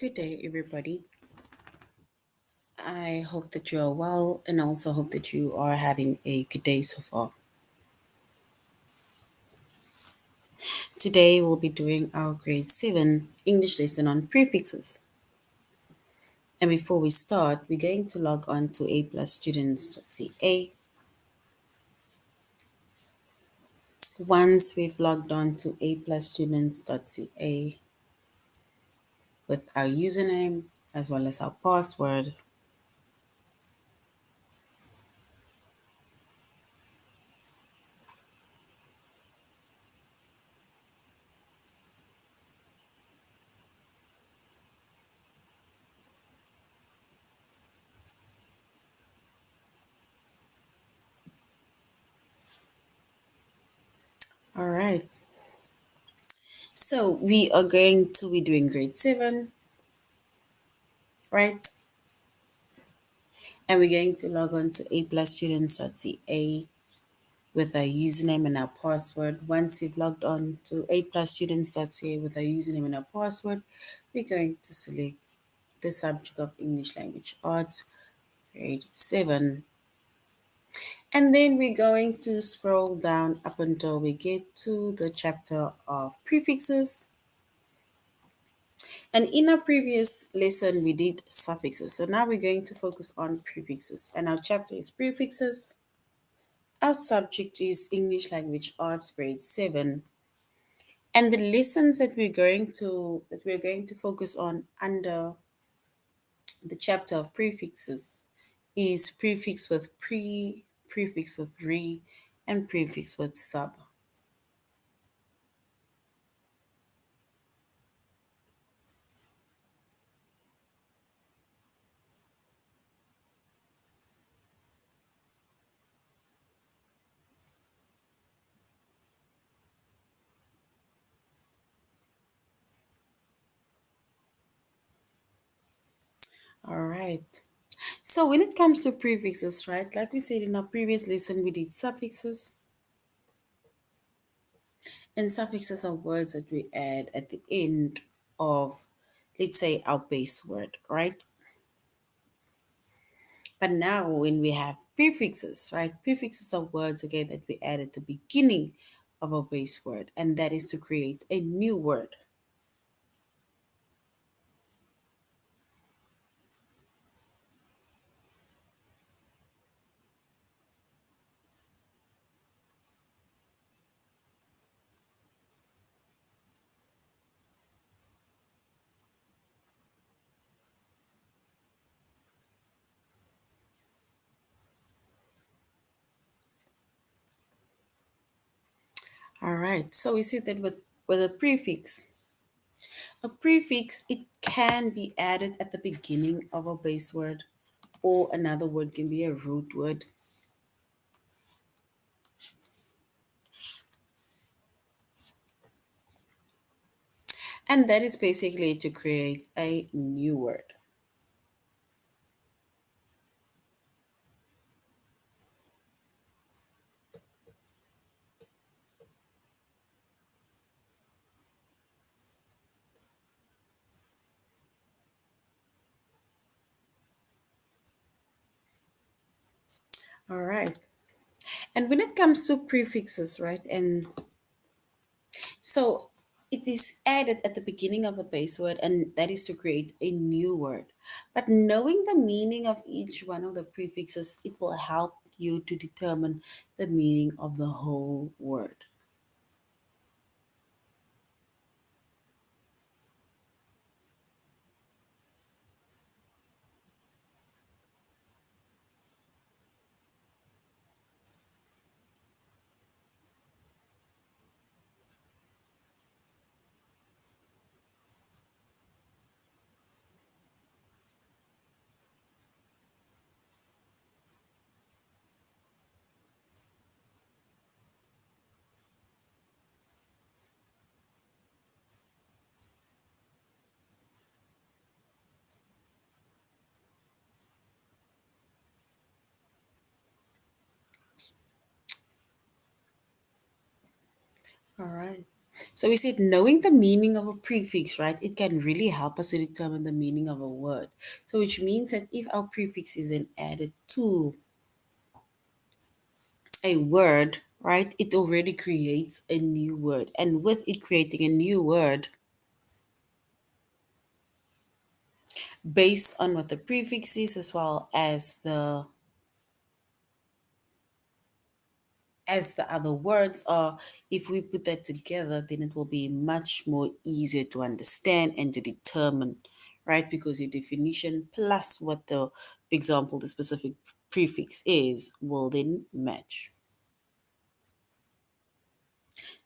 Good day, everybody. I hope that you are well and also hope that you are having a good day so far. Today, we'll be doing our grade 7 English lesson on prefixes. And before we start, we're going to log on to aplusstudents.ca. Once we've logged on to aplusstudents.ca with our username as well as our password, all right. So we are going to be doing grade 7, right? And we're going to log on to aplusstudents.ca with our username and our password. Once you've logged on to aplusstudents.ca with our username and our password, we're going to select the subject of English Language Arts, grade 7. And then we're going to scroll down up until we get to the chapter of prefixes. And in our previous lesson, we did suffixes. So now we're going to focus on prefixes. And our chapter is prefixes. Our subject is English Language Arts, grade 7. And the lessons that we're going to focus on under the chapter of prefixes is prefix with pre, prefix with re, and prefix with sub. All right. So when it comes to prefixes, right, like we said in our previous lesson, we did suffixes. And suffixes are words that we add at the end of, let's say, our base word, right? But now when we have prefixes, right? Prefixes are words again that we add at the beginning of a base word, and that is to create a new word. All right. So we see that with a prefix it can be added at the beginning of a base word, or another word can be a root word. And that is basically to create a new word. All right. And when it comes to prefixes, right, and so it is added at the beginning of a base word, and that is to create a new word. But knowing the meaning of each one of the prefixes, it will help you to determine the meaning of the whole word. All right. So we said knowing the meaning of a prefix, right? It can really help us to determine the meaning of a word. So which means that if our prefix is then added to a word, right, it already creates a new word. And with it creating a new word, based on what the prefix is as well as the other words are, if we put that together, then it will be much more easier to understand and to determine, right? Because your definition plus what the, for example, the specific prefix is will then match.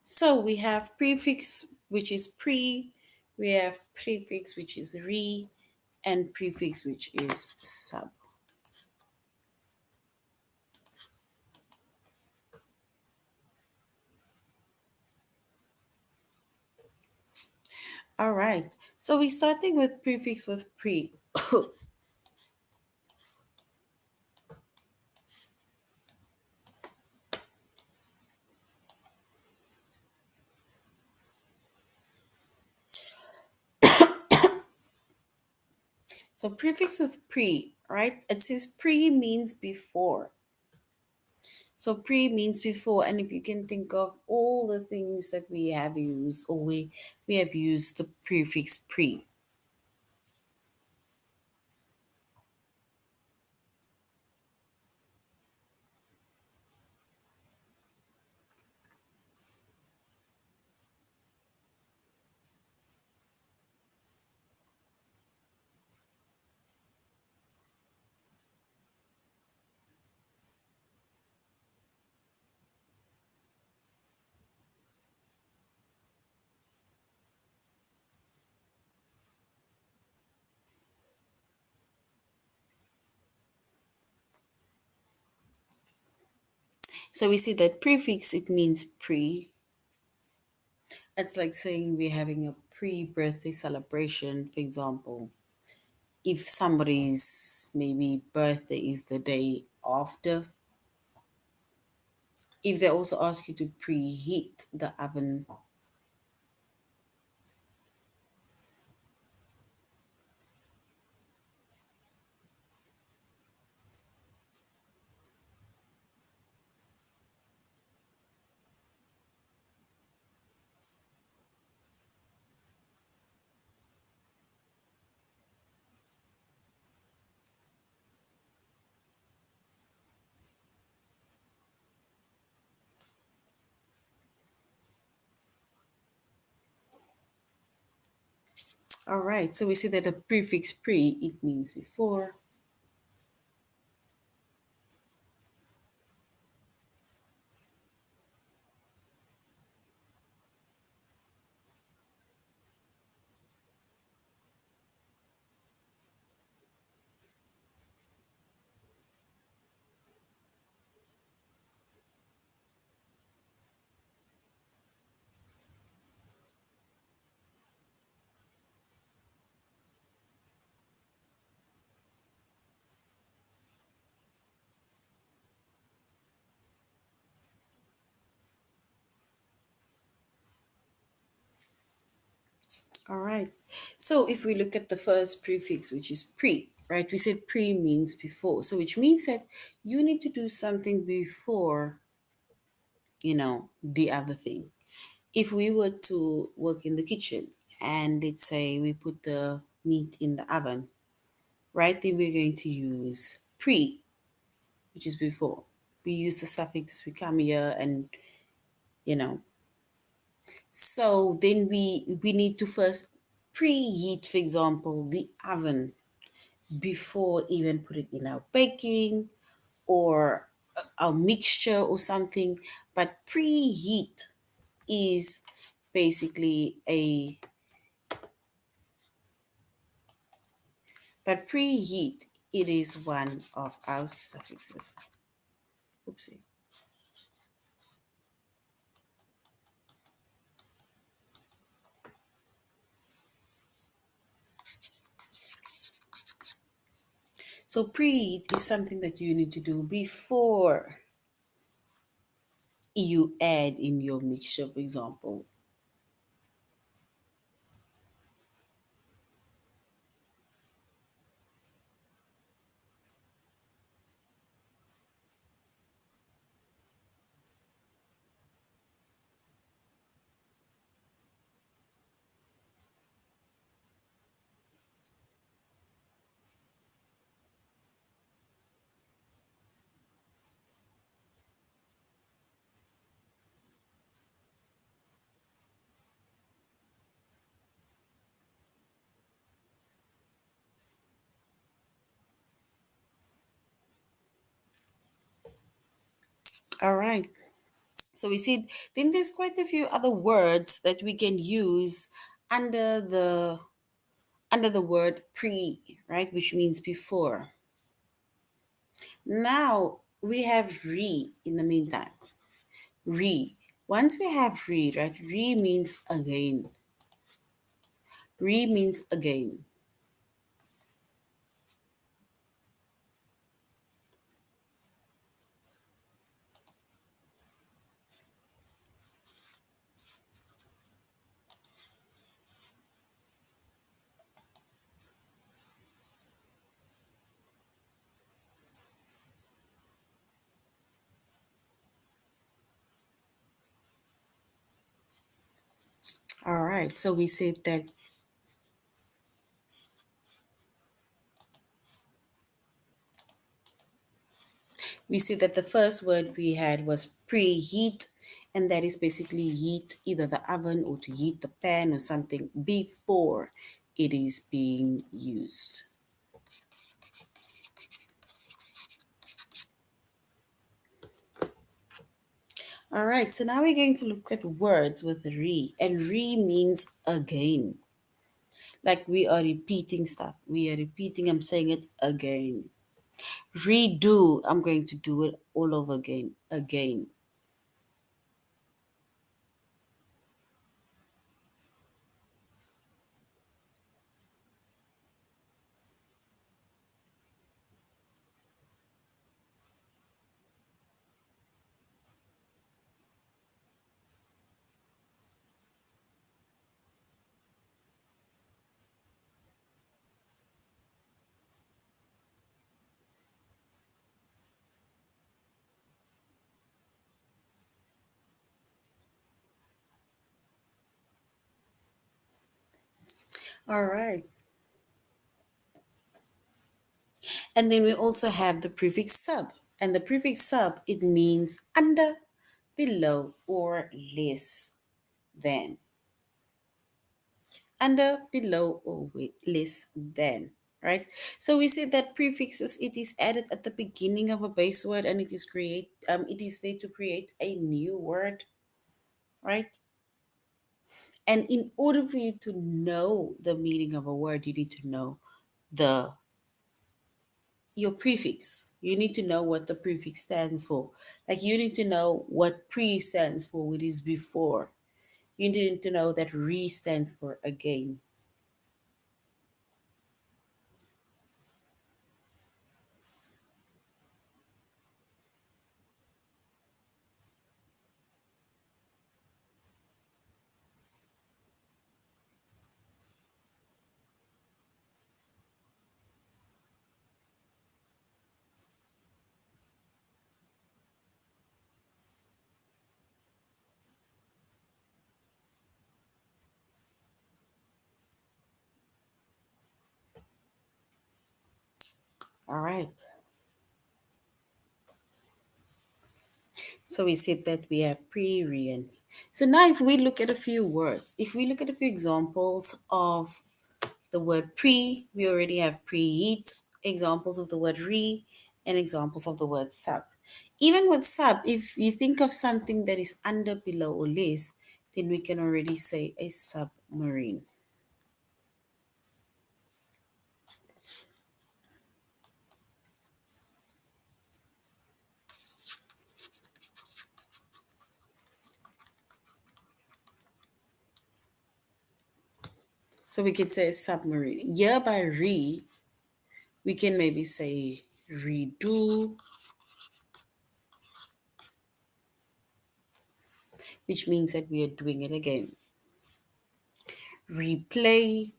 So we have prefix which is pre, we have prefix which is re, and prefix which is sub. All right. So we're starting with prefix with pre. So prefix with pre, right? It says pre means before. So pre means before, and if you can think of all the things that we have used, or we have used the prefix pre. So we see that prefix it means pre. It's like saying we're having a pre-birthday celebration, for example. If somebody's maybe birthday is the day after, if they also ask you to preheat the oven. All right, so we see that the prefix pre, it means before. All right. So if we look at the first prefix, which is pre, right? We said pre means before. So which means that you need to do something before, the other thing. If we were to work in the kitchen and let's say we put the meat in the oven, right? Then we're going to use pre, which is before. We use the suffix we come here and, you know. So then we need to first preheat, for example, the oven before even put it in our baking or our mixture or something. But preheat is basically but preheat, it is one of our suffixes. Oopsie. So preheat is something that you need to do before you add in your mixture, for example. All right. So we see then there's quite a few other words that we can use under the word pre, right, which means before. Now we have re in the meantime. Re. Once we have re, right, re means again. Re means again. All right. So we said that the first word we had was preheat, and that is basically heat either the oven or to heat the pan or something before it is being used. All right, so now we're going to look at words with re, and re means again. Like we are repeating stuff. We are repeating, I'm saying it again. Redo, I'm going to do it all over again. Again. All right. And then we also have the prefix sub. And the prefix sub, it means under, below, or less than. Under, below, or less than. Right? So we say that prefixes, it is added at the beginning of a base word, and it is there to create a new word, right? And in order for you to know the meaning of a word, you need to know the your prefix. You need to know what the prefix stands for. Like you need to know what pre stands for, what is before. You need to know that re stands for again. All right. So we said that we have pre, re, and re. So now if we look at a few words, if we look at a few examples of the word pre, we already have preheat, examples of the word re, and examples of the word sub. Even with sub, if you think of something that is under, below, or less, then we can already say a submarine. So we could say submarine. Yeah, by re, we can maybe say redo, which means that we are doing it again. Replay,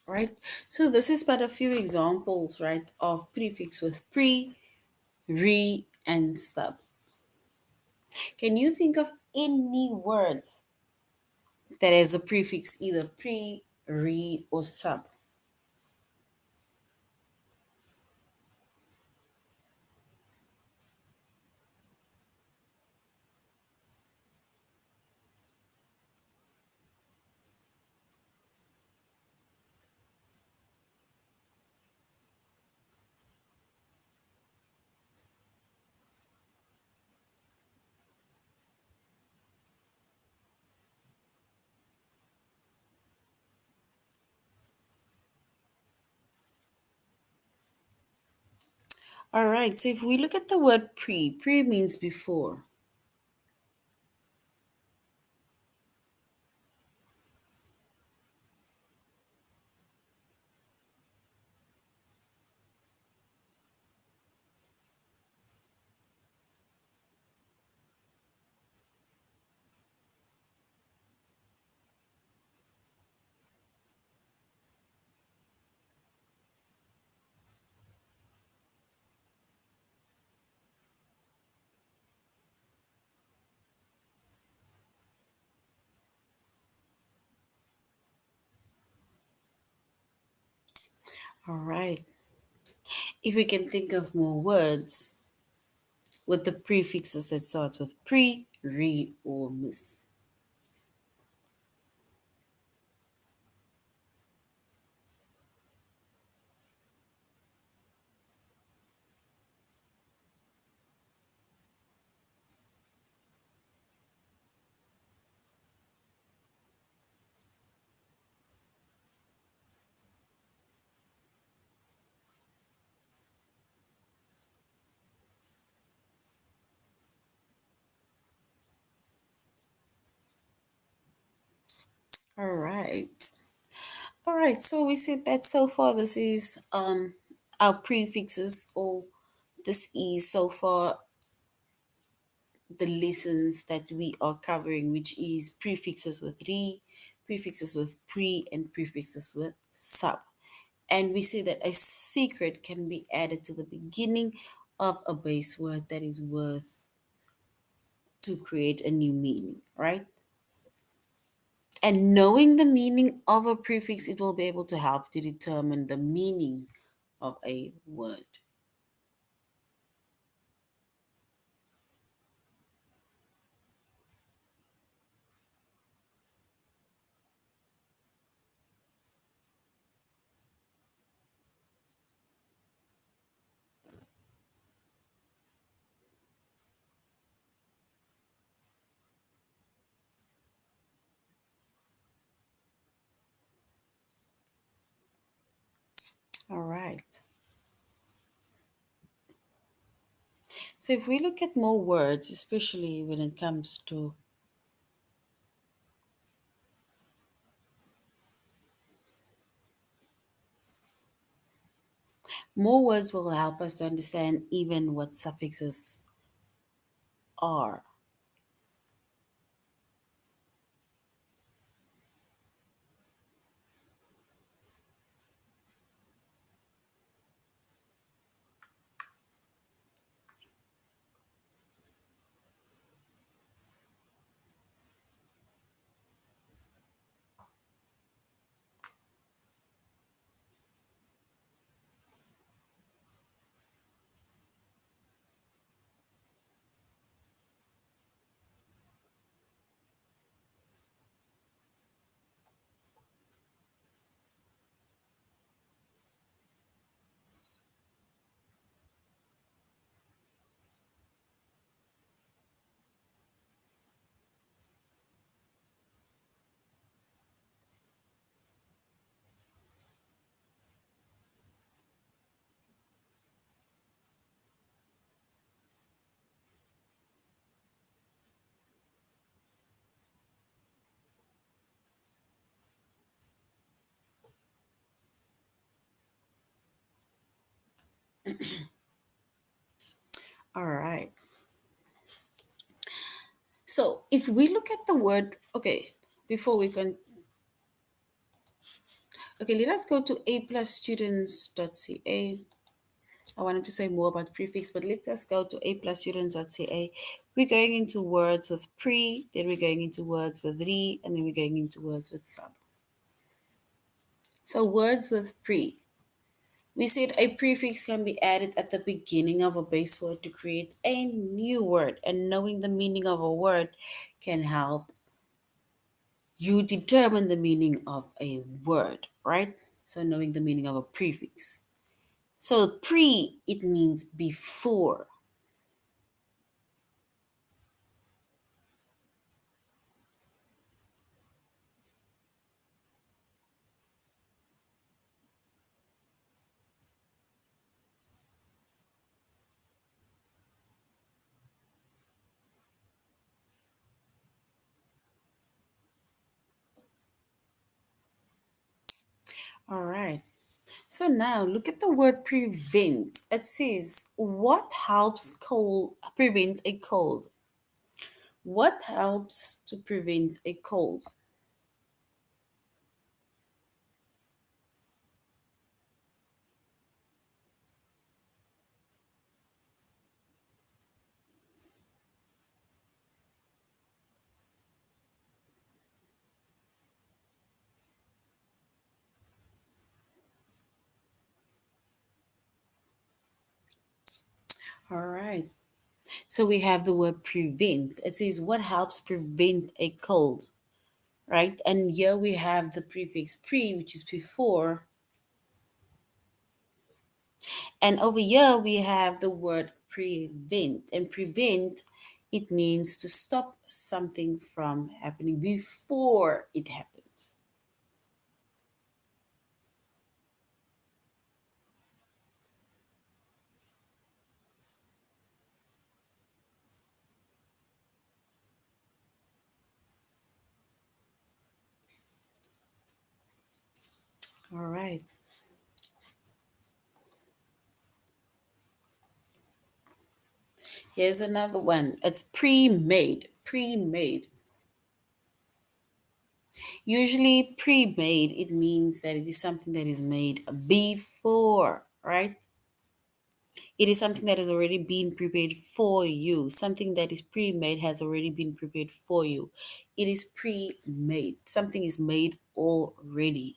right? So this is but a few examples, right, of prefix with pre, re, and sub. Can you think of any words that has a prefix either pre, re, or sub. All right, so if we look at the word pre means before. All right, if we can think of more words with the prefixes that starts with pre, re, or mis. All right. All right, so we said that so far this is our prefixes, or this is so far the lessons that we are covering, which is prefixes with re, prefixes with pre, and prefixes with sub. And we say that a secret can be added to the beginning of a base word that is worth to create a new meaning, right? And knowing the meaning of a prefix, it will be able to help to determine the meaning of a word. All right. So if we look at more words, especially when it comes to more words, will help us to understand even what suffixes are. All right. So if we look at the word, okay, before we can, okay, let us go to a plus students.ca. I wanted to say more about prefix, but let's just go to a+students.ca. We're going into words with pre, then we're going into words with re, and then we're going into words with sub. So words with pre. We said a prefix can be added at the beginning of a base word to create a new word, and knowing the meaning of a word can help you determine the meaning of a word, right? So knowing the meaning of a prefix. So pre, it means before. All right. So now look at the word prevent. It says, what helps prevent a cold? What helps to prevent a cold? All right. So we have the word prevent. It says, what helps prevent a cold? Right? And here we have the prefix pre, which is before. And over here we have the word prevent. And prevent, it means to stop something from happening before it happens. All right. Here's another one. It's pre-made. Pre-made. Usually pre-made, it means that it is something that is made before, right? It is something that has already been prepared for you. Something that is pre-made has already been prepared for you. It is pre-made. Something is made already.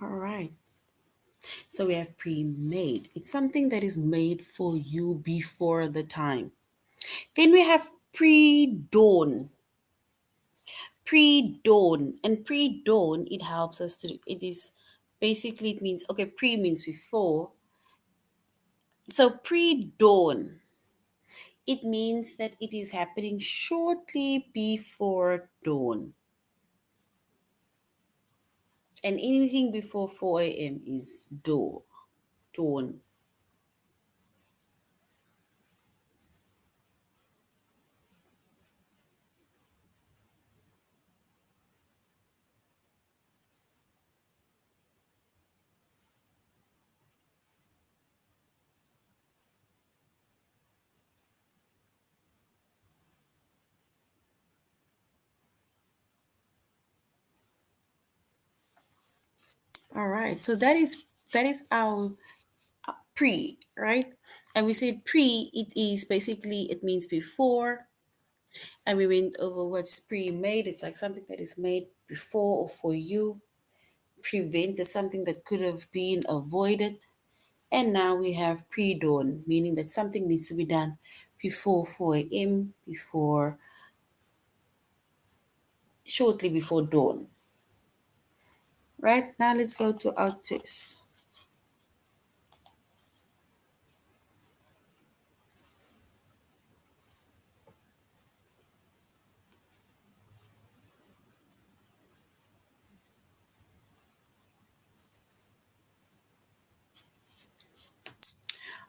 All right. So we have pre-made. It's something that is made for you before the time. Then we have pre-dawn. Pre-dawn. And pre-dawn, it helps us to, it is basically, it means, okay, pre means before. So pre-dawn, it means that it is happening shortly before dawn. And anything before 4 a.m. is dawn. Dawn. right. So that is our pre, right? And we said pre, it is basically it means before, and we went over what's pre-made. It's like something that is made before or for you. Prevent is something that could have been avoided. And now we have pre-dawn, meaning that something needs to be done before 4 a.m., before shortly before dawn. Right now, let's go to our test.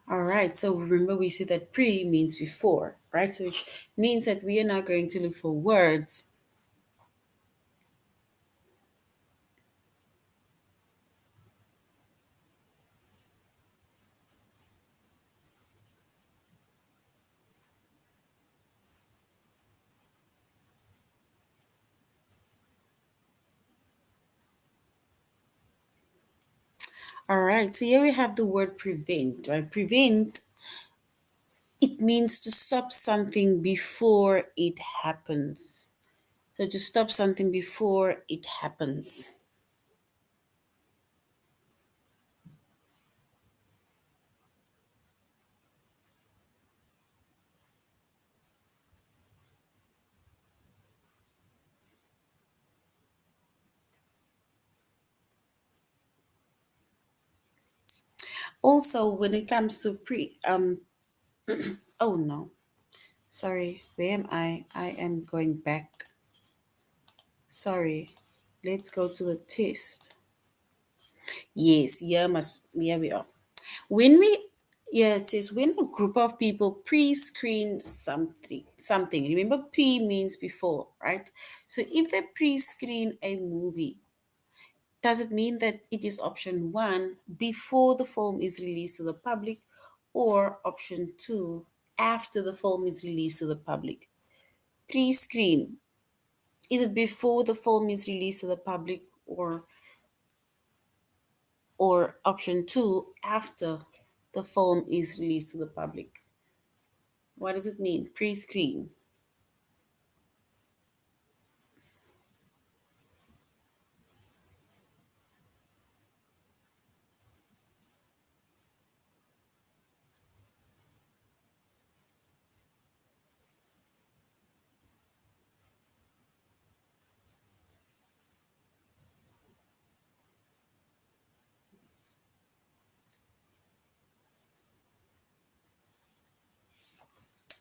All right, so remember we said that pre means before, right? So which means that we are now going to look for words. All right, so here we have the word prevent, right? Prevent, it means to stop something before it happens. So to stop something before it happens. Also, when it comes to oh no, sorry, where am I? I am going back. Sorry, let's go to the test. Yes, here we are. When we, yeah, it says when a group of people pre-screen something. Remember, pre means before, right? So if they pre-screen a movie, does it mean that it is option one, before the film is released to the public, or option two, after the film is released to the public? Pre-screen, is it before the film is released to the public, or option two, after the film is released to the public? What does it mean? Pre-screen.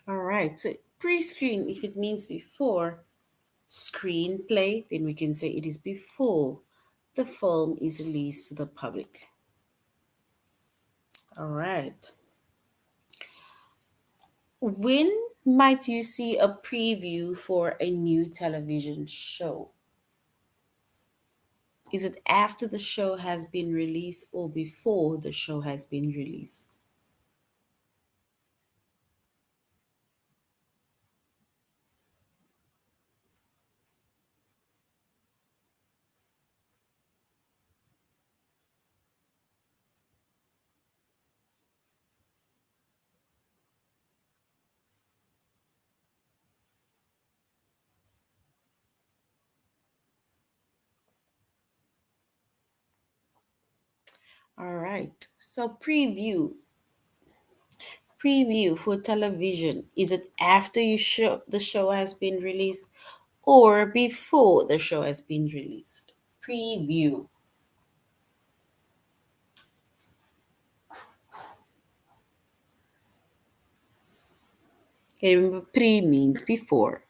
All right. So pre-screen, if it means before screenplay, then we can say it is before the film is released to the public. All right. When might you see a preview for a new television show? Is it after the show has been released or before the show has been released? All right. So preview for television, is it after the show has been released or before the show has been released? Preview. Okay, remember pre means before.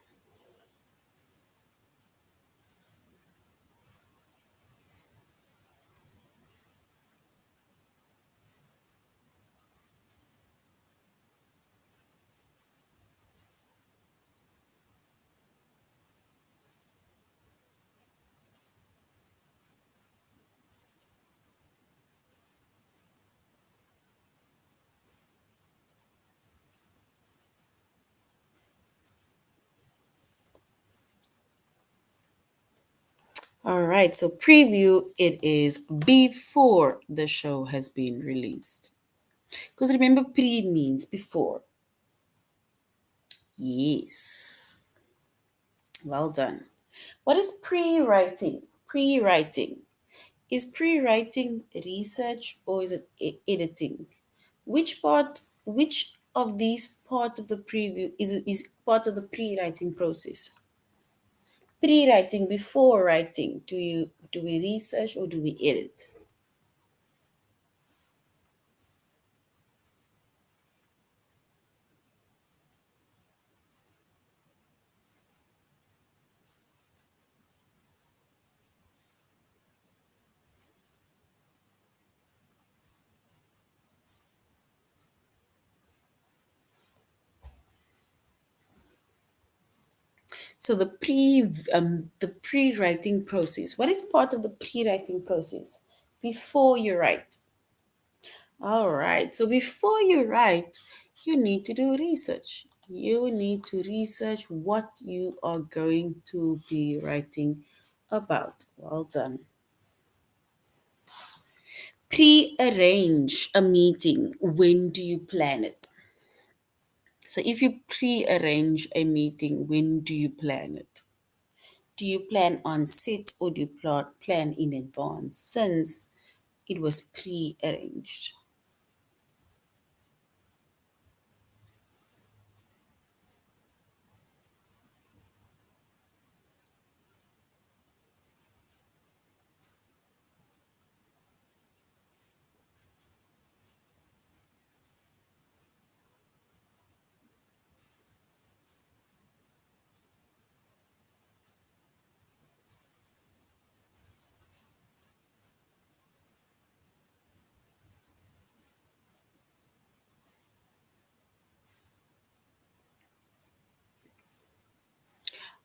All right, so preview it is before the show has been released. Because remember, pre means before. Yes. Well done. What is pre writing? Pre writing. Is pre writing research or is it editing? Which of these part of the preview is part of the pre writing process? Pre writing, before writing, do we research or do we edit? So the pre-writing process. What is part of the pre-writing process before you write? All right. So before you write, you need to do research. You need to research what you are going to be writing about. Well done. Pre-arrange a meeting. When do you plan it? So if you pre-arrange a meeting, when do you plan it? Do you plan on set or do you plan in advance since it was pre-arranged?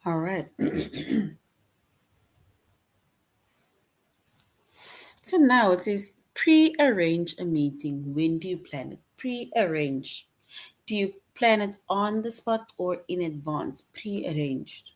All right. So now it says pre-arrange a meeting. When do you plan it? Pre-arrange. Do you plan it on the spot or in advance? Pre-arranged.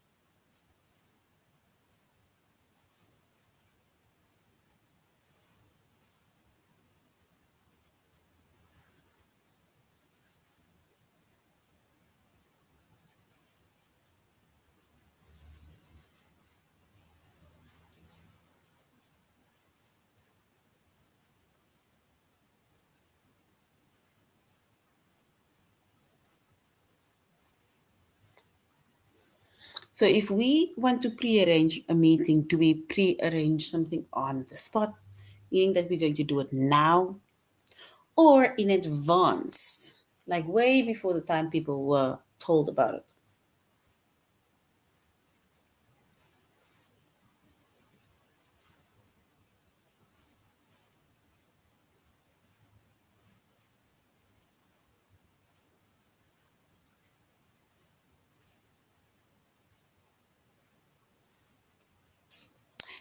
So if we want to pre-arrange a meeting, do we pre-arrange something on the spot, meaning that we're going to do it now, or in advance, like way before the time people were told about it?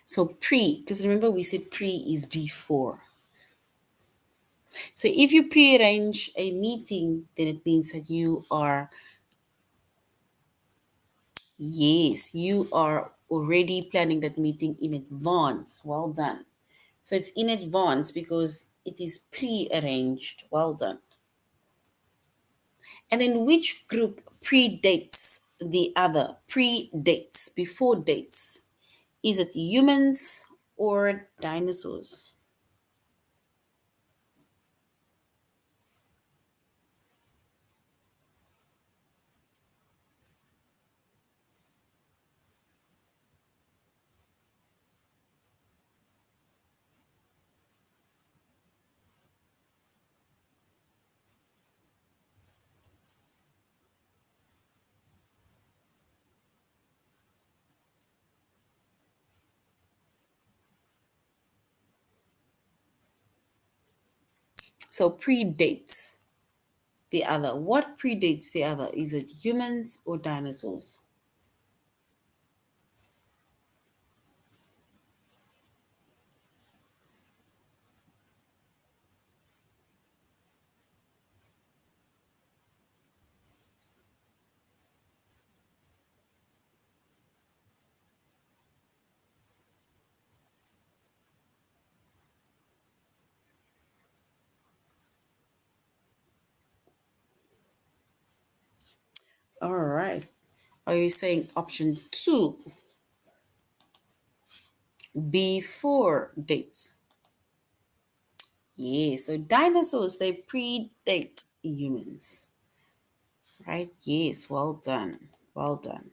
So pre, because remember we said pre is before. So if you pre-arrange a meeting, then it means that you are, yes, you are already planning that meeting in advance. Well done. So it's in advance because it is pre-arranged. Well done. And then which group predates the other? Predates, before dates. Is it humans or dinosaurs? So predates the other. What predates the other? Is it humans or dinosaurs? All right. Are you saying option two, before dates? Yeah, so dinosaurs, they predate humans, right? Yes, well done. Well done.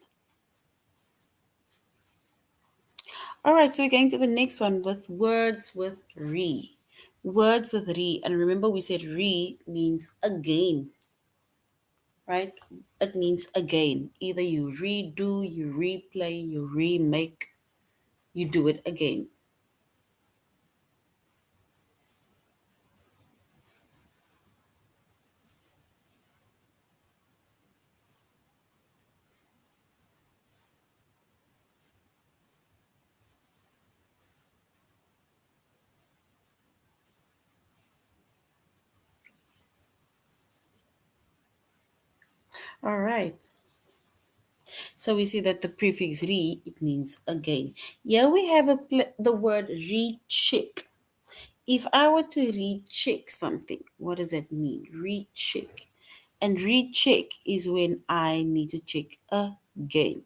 All right, so we're going to the next one with words with re. Words with re. And remember, we said re means again, right? It means again. Either you redo, you replay, you remake, you do it again. All right. So we see that the prefix re, it means again. Here we have the word recheck. If I were to recheck something, what does that mean? Recheck. And recheck is when I need to check again.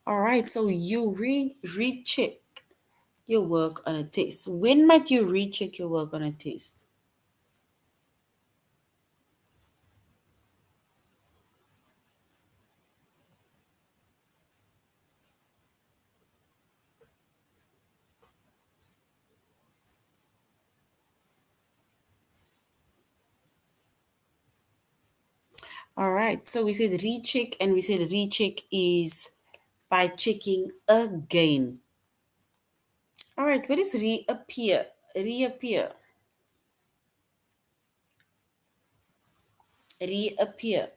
All right, so you recheck your work on a test. When might you recheck your work on a test? All right, so we said recheck, and we said recheck is by checking again. All right, what is reappear? Reappear. Reappear.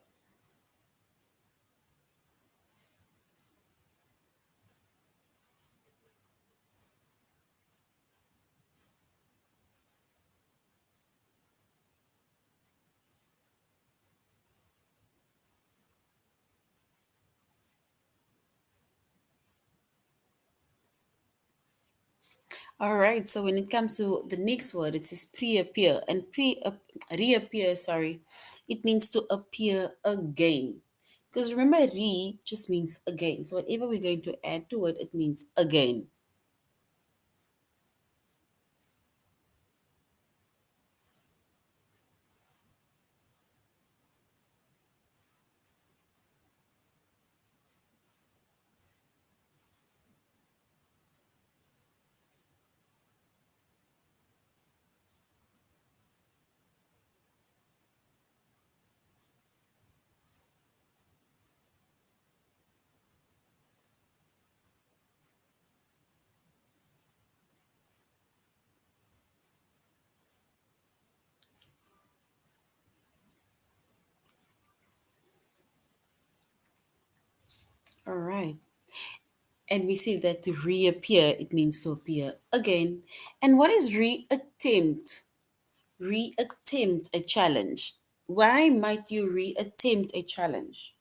All right, so when it comes to the next word, it says pre-appear, and reappear, sorry, it means to appear again. Because remember, re just means again. So whatever we're going to add to it, it means again. All right. And we see that to reappear, it means to appear again. And what is reattempt? Reattempt a challenge. Why might you reattempt a challenge?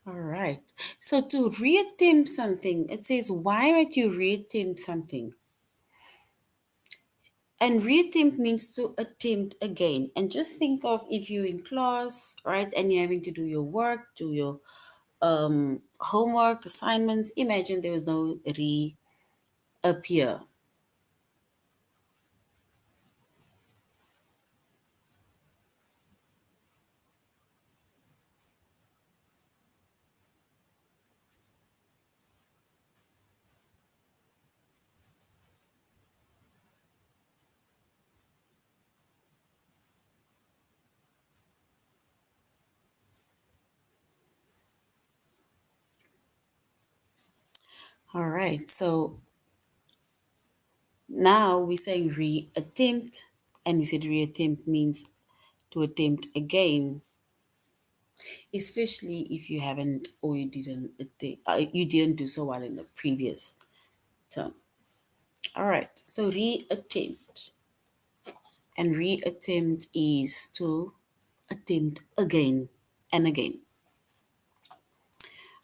All right. So to reattempt something, it says, why might you reattempt something? And reattempt means to attempt again. And just think of if you're in class, right, and you're having to do your work, do your homework, assignments. Imagine there was no reappear. All right. So now we're saying reattempt, and we said reattempt means to attempt again, especially if you haven't or you didn't you didn't do so well in the previous term. All right. So reattempt, and reattempt is to attempt again and again.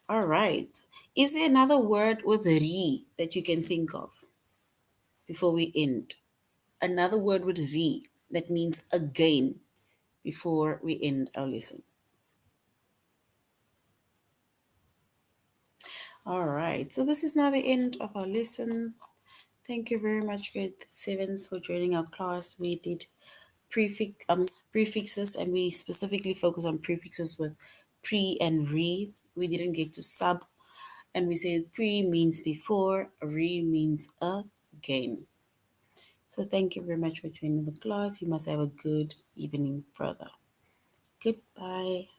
All right. Is there another word with re that you can think of before we end? Another word with re that means again before we end our lesson. All right. So this is now the end of our lesson. Thank you very much, grade sevens, for joining our class. We did prefixes, and we specifically focus on prefixes with pre and re. We didn't get to sub, and we said pre means before, re means again. So thank you very much for joining the class. You must have a good evening further. Goodbye.